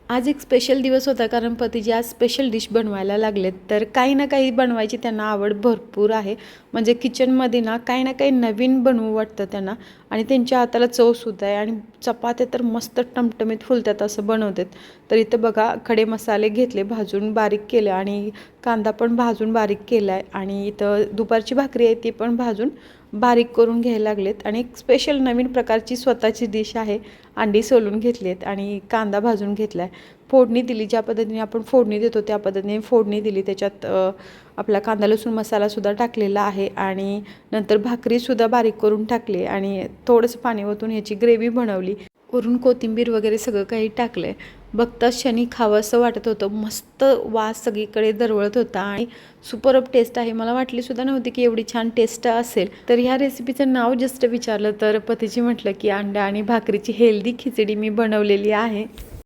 आज एक स्पेशल दिवस होता कारण पतीजी आज स्पेशल डिश बनवायला लागलेत. तर काही ना काही बनवायची त्यांना आवड भरपूर आहे. म्हणजे किचनमध्ये ना काही ना काही नवीन बनवू वाटतं त्यांना आणि त्यांच्या हाताला चवसुद्धा आहे आणि चपात्या तर मस्त टमटमीत फुलतात असं बनवतात. तर इथं बघा खडे मसाले घेतले, भाजून बारीक केले आणि कांदा पण भाजून बारीक केला आहे आणि इथं दुपारची भाकरी आहे ती पण भाजून बारीक करून घ्यायला लागलेत आणि एक स्पेशल नवीन प्रकारची स्वतःची डिश आहे. अंडी सोलून घेतलीत आणि कांदा भाजून घेतला आहे. फोडणी दिली, ज्या पद्धतीने आपण फोडणी देतो त्या पद्धतीने फोडणी दिली. त्याच्यात आपला कांदा लसूण मसालासुद्धा टाकलेला आहे आणि नंतर भाकरीसुद्धा बारीक करून टाकली आणि थोडंसं पाणी ओतून ह्याची ग्रेव्ही बनवली. वरून कोथिंबीर वगैरे सगळं काही टाकलं आहे. बघताच क्षणी खावं असं वाटत होतं. मस्त वास सगळीकडे दरवळत होता आणि सुपरब टेस्ट आहे. मला वाटलीसुद्धा नव्हती की एवढी छान टेस्ट असेल. तर ह्या रेसिपीचं नाव जस्ट विचारलं तर पतीजी म्हटलं की अंडा आणि भाकरीची हेल्दी खिचडी मी बनवलेली आहे.